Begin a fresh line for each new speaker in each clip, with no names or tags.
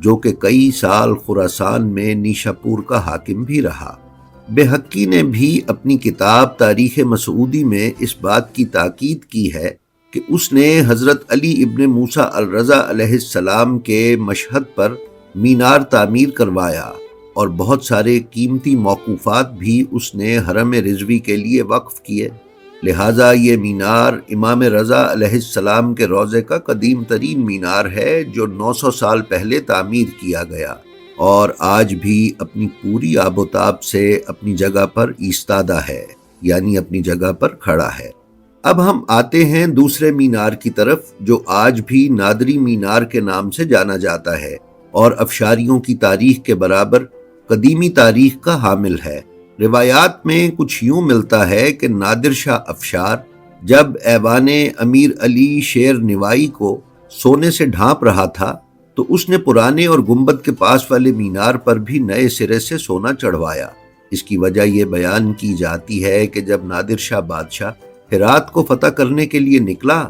جو کہ کئی سال خراسان میں نیشاپور کا حاکم بھی رہا۔ بہقی نے بھی اپنی کتاب تاریخ مسعودی میں اس بات کی تاکید کی ہے کہ اس نے حضرت علی ابن موسیٰ الرضا علیہ السلام کے مشہد پر مینار تعمیر کروایا اور بہت سارے قیمتی موقوفات بھی اس نے حرم رضوی کے لیے وقف کیے، لہٰذا یہ مینار امام رضا علیہ السلام کے روضے کا قدیم ترین مینار ہے جو 900 سال پہلے تعمیر کیا گیا اور آج بھی اپنی پوری آب و تاب سے اپنی جگہ پر ایستادہ ہے، یعنی اپنی جگہ پر کھڑا ہے۔ اب ہم آتے ہیں دوسرے مینار کی طرف جو آج بھی نادری مینار کے نام سے جانا جاتا ہے اور افشاریوں کی تاریخ کے برابر قدیمی تاریخ کا حامل ہے۔ روایات میں کچھ یوں ملتا ہے کہ نادر شاہ افشار جب ایوان امیر علی شیر نوائی کو سونے سے ڈھانپ رہا تھا تو اس نے پرانے اور گنبد کے پاس والے مینار پر بھی نئے سرے سے سونا چڑھوایا۔ اس کی وجہ یہ بیان کی جاتی ہے کہ جب نادر شاہ بادشاہ ہرات کو فتح کرنے کے لیے نکلا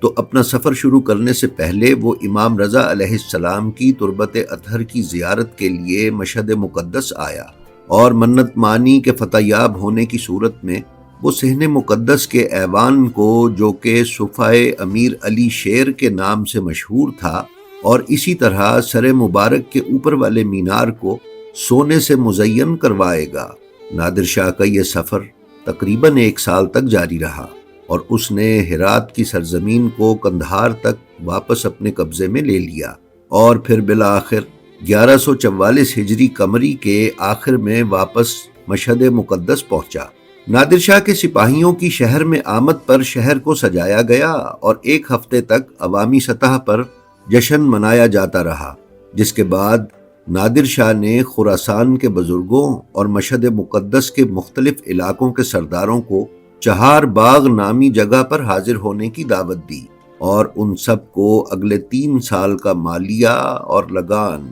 تو اپنا سفر شروع کرنے سے پہلے وہ امام رضا علیہ السلام کی تربت اطہر کی زیارت کے لیے مشہد مقدس آیا اور منت مانی کے فتح یاب ہونے کی صورت میں وہ صحن مقدس کے ایوان کو جو کہ صفائے امیر علی شیر کے نام سے مشہور تھا اور اسی طرح سر مبارک کے اوپر والے مینار کو سونے سے مزین کروائے گا۔ نادر شاہ کا یہ سفر تقریباً 1 سال تک جاری رہا اور اس نے ہرات کی سرزمین کو قندھار تک واپس اپنے قبضے میں لے لیا اور پھر بالآخر 1144 ہجری قمری کے آخر میں واپس مشہد مقدس پہنچا۔ نادر شاہ کے سپاہیوں کی شہر میں آمد پر شہر کو سجایا گیا اور 1 ہفتے تک عوامی سطح پر جشن منایا جاتا رہا، جس کے بعد نادر شاہ نے خراسان کے بزرگوں اور مشہد مقدس کے مختلف علاقوں کے سرداروں کو چہار باغ نامی جگہ پر حاضر ہونے کی دعوت دی اور ان سب کو اگلے 3 سال کا مالیہ اور لگان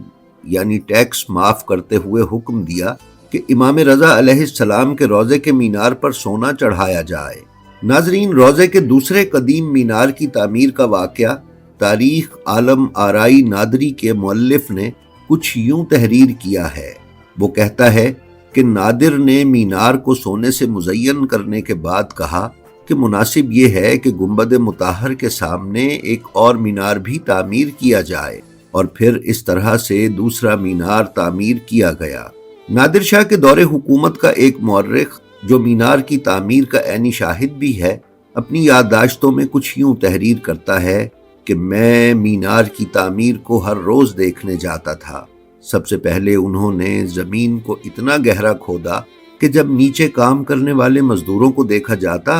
یعنی ٹیکس معاف کرتے ہوئے حکم دیا کہ امام رضا علیہ السلام کے روضے کے مینار پر سونا چڑھایا جائے۔ ناظرین، روضے کے دوسرے قدیم مینار کی تعمیر کا واقعہ تاریخ عالم آرائی نادری کے مؤلف نے کچھ یوں تحریر کیا ہے۔ وہ کہتا ہے کہ نادر نے مینار کو سونے سے مزین کرنے کے بعد کہا کہ مناسب یہ ہے کہ گنبد مطہر کے سامنے ایک اور مینار بھی تعمیر کیا جائے، اور پھر اس طرح سے دوسرا مینار تعمیر کیا گیا۔ نادر شاہ کے دور حکومت کا ایک مورخ جو مینار کی تعمیر کا عینی شاہد بھی ہے، اپنی یادداشتوں میں کچھ یوں تحریر کرتا ہے کہ میں مینار کی تعمیر کو ہر روز دیکھنے جاتا تھا۔ سب سے پہلے انہوں نے زمین کو اتنا گہرا کھودا کہ جب نیچے کام کرنے والے مزدوروں کو دیکھا جاتا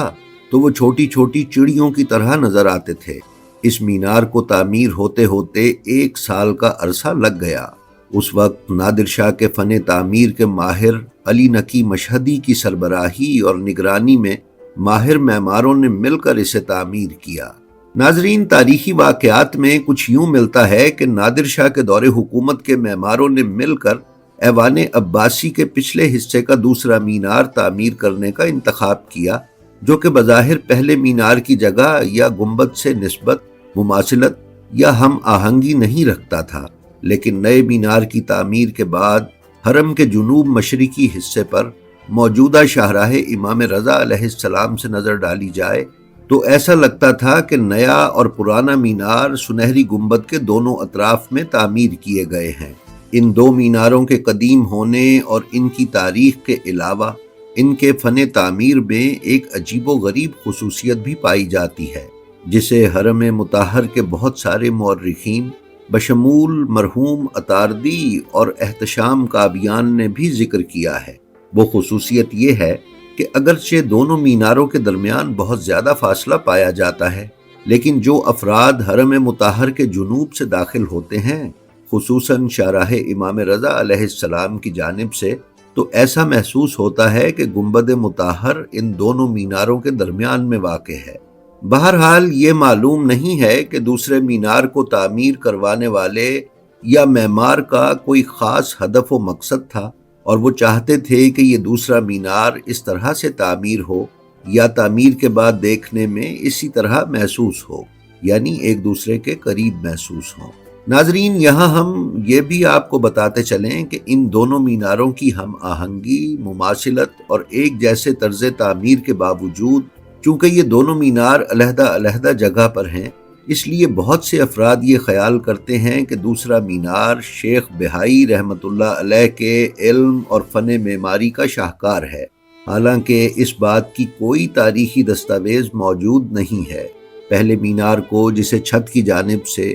تو وہ چھوٹی چھوٹی چڑیوں کی طرح نظر آتے تھے۔ اس مینار کو تعمیر ہوتے ہوتے 1 سال کا عرصہ لگ گیا۔ اس وقت نادر شاہ کے فن تعمیر کے ماہر علی نقی مشہدی کی سربراہی اور نگرانی میں ماہر معماروں نے مل کر اسے تعمیر کیا۔ ناظرین، تاریخی واقعات میں کچھ یوں ملتا ہے کہ نادر شاہ کے دور حکومت کے معماروں نے مل کر ایوان عباسی کے پچھلے حصے کا دوسرا مینار تعمیر کرنے کا انتخاب کیا، جو کہ بظاہر پہلے مینار کی جگہ یا گنبد سے نسبت، مماثلت یا ہم آہنگی نہیں رکھتا تھا، لیکن نئے مینار کی تعمیر کے بعد حرم کے جنوب مشرقی حصے پر موجودہ شاہراہ امام رضا علیہ السلام سے نظر ڈالی جائے تو ایسا لگتا تھا کہ نیا اور پرانا مینار سنہری گنبد کے دونوں اطراف میں تعمیر کیے گئے ہیں۔ ان 2 میناروں کے قدیم ہونے اور ان کی تاریخ کے علاوہ ان کے فن تعمیر میں ایک عجیب و غریب خصوصیت بھی پائی جاتی ہے، جسے حرم مطہر کے بہت سارے مورخین بشمول مرحوم اتاردی اور احتشام کابیان نے بھی ذکر کیا ہے۔ وہ خصوصیت یہ ہے کہ اگرچہ دونوں میناروں کے درمیان بہت زیادہ فاصلہ پایا جاتا ہے، لیکن جو افراد حرم مطہر کے جنوب سے داخل ہوتے ہیں، خصوصاً شاہراہ امام رضا علیہ السلام کی جانب سے، تو ایسا محسوس ہوتا ہے کہ گنبد مطہر ان دونوں میناروں کے درمیان میں واقع ہے۔ بہرحال یہ معلوم نہیں ہے کہ دوسرے مینار کو تعمیر کروانے والے یا معمار کا کوئی خاص ہدف و مقصد تھا اور وہ چاہتے تھے کہ یہ دوسرا مینار اس طرح سے تعمیر ہو یا تعمیر کے بعد دیکھنے میں اسی طرح محسوس ہو، یعنی ایک دوسرے کے قریب محسوس ہو۔ ناظرین، یہاں ہم یہ بھی آپ کو بتاتے چلیں کہ ان دونوں میناروں کی ہم آہنگی، مماثلت اور ایک جیسے طرز تعمیر کے باوجود، چونکہ یہ دونوں مینار علیحدہ علیحدہ جگہ پر ہیں، اس لیے بہت سے افراد یہ خیال کرتے ہیں کہ دوسرا مینار شیخ بہائی رحمۃ اللہ علیہ کے علم اور فن معماری کا شاہکار ہے، حالانکہ اس بات کی کوئی تاریخی دستاویز موجود نہیں ہے۔ پہلے مینار کو، جسے چھت کی جانب سے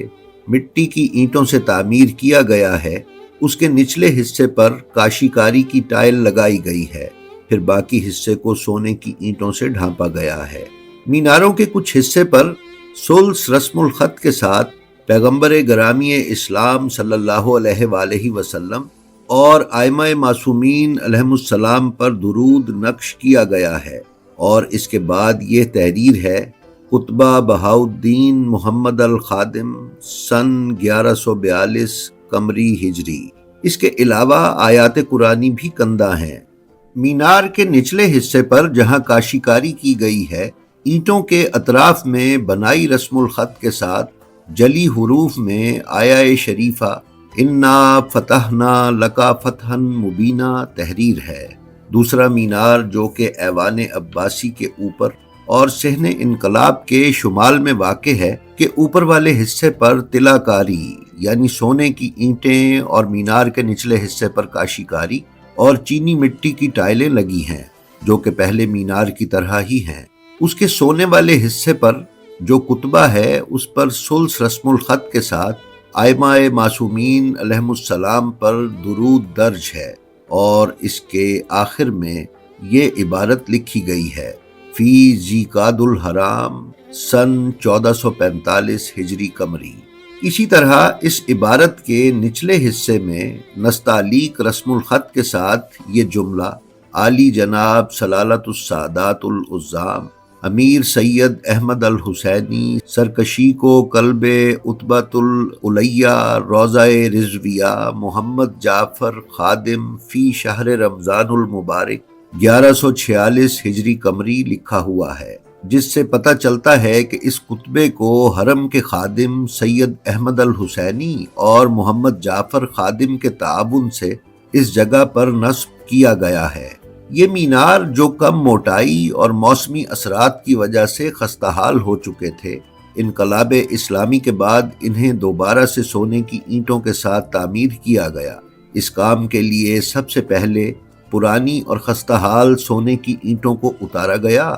مٹی کی اینٹوں سے تعمیر کیا گیا ہے، اس کے نچلے حصے پر کاشیکاری کی ٹائل لگائی گئی ہے، پھر باقی حصے کو سونے کی اینٹوں سے ڈھانپا گیا ہے۔ میناروں کے کچھ حصے پر ثلث رسم الخط کے ساتھ پیغمبر گرامی اسلام صلی اللہ علیہ وآلہ وسلم اور ائمہ معصومین علیہم السلام پر درود نقش کیا گیا ہے، اور اس کے بعد یہ تحریر ہے: قطبہ بہاؤالدین محمد الخادم سن 1142 قمری ہجری۔ اس کے علاوہ آیات قرآنی بھی کندہ ہیں۔ مینار کے نچلے حصے پر جہاں کاشیکاری کی گئی ہے، اینٹوں کے اطراف میں بنائی رسم الخط کے ساتھ جلی حروف میں آیہ شریفہ انا فتحنا لکا فتحا مبینہ تحریر ہے۔ دوسرا مینار، جو کہ ایوان عباسی کے اوپر اور صحن انقلاب کے شمال میں واقع ہے، کہ اوپر والے حصے پر طلع کاری یعنی سونے کی اینٹیں اور مینار کے نچلے حصے پر کاشیکاری اور چینی مٹی کی ٹائلیں لگی ہیں، جو کہ پہلے مینار کی طرح ہی ہیں۔ اس کے سونے والے حصے پر جو کتبہ ہے، اس پر ثلث رسم الخط کے ساتھ ائمہ معصومین علیہم السلام پر درود درج ہے، اور اس کے آخر میں یہ عبارت لکھی گئی ہے: فی ذیقعد الحرام سن 1445 ہجری قمری۔ اسی طرح اس عبارت کے نچلے حصے میں نستعلیق رسم الخط کے ساتھ یہ جملہ: عالی جناب سلالت السادات العظام امیر سید احمد الحسینی سرکشی کو قلب عتبۃ الاولیاء روضہ رضویہ محمد جعفر خادم فی شہر رمضان المبارک 1146 ہجری قمری لکھا ہوا ہے، جس سے پتہ چلتا ہے کہ اس خطبے کو حرم کے خادم سید احمد الحسینی اور محمد جعفر خادم کے تعاون سے اس جگہ پر نصب کیا گیا ہے۔ یہ مینار، جو کم موٹائی اور موسمی اثرات کی وجہ سے خستہ حال ہو چکے تھے، انقلاب اسلامی کے بعد انہیں دوبارہ سے سونے کی اینٹوں کے ساتھ تعمیر کیا گیا۔ اس کام کے لیے سب سے پہلے پرانی اور خستہ حال سونے کی اینٹوں کو اتارا گیا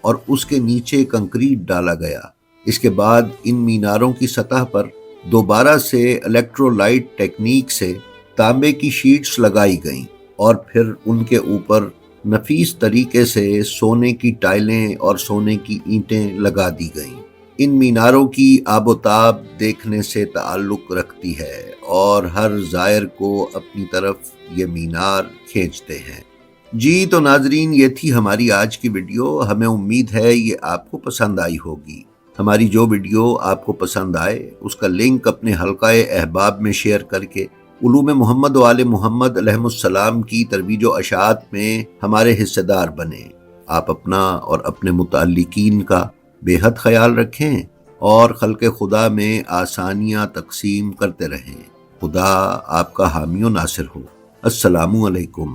اور اس کے نیچے کنکریٹ ڈالا گیا۔ اس کے بعد ان میناروں کی سطح پر دوبارہ سے الیکٹرولائٹ ٹیکنیک سے تانبے کی شیٹس لگائی گئیں، اور پھر ان کے اوپر نفیس طریقے سے سونے کی ٹائلیں اور سونے کی اینٹیں لگا دی گئیں۔ ان میناروں کی آب و تاب دیکھنے سے تعلق رکھتی ہے، اور ہر زائر کو اپنی طرف یہ مینار کھینچتے ہیں۔ جی تو ناظرین، یہ تھی ہماری آج کی ویڈیو۔ ہمیں امید ہے یہ آپ کو پسند آئی ہوگی۔ ہماری جو ویڈیو آپ کو پسند آئے، اس کا لنک اپنے حلقہ احباب میں شیئر کر کے علوم محمد و آل محمد علیہم السلام کی ترویج و اشاعت میں ہمارے حصے دار بنیں۔ آپ اپنا اور اپنے متعلقین کا بے حد خیال رکھیں، اور خلق خدا میں آسانیاں تقسیم کرتے رہیں۔ خدا آپ کا حامی و ناصر ہو۔ السلام علیکم۔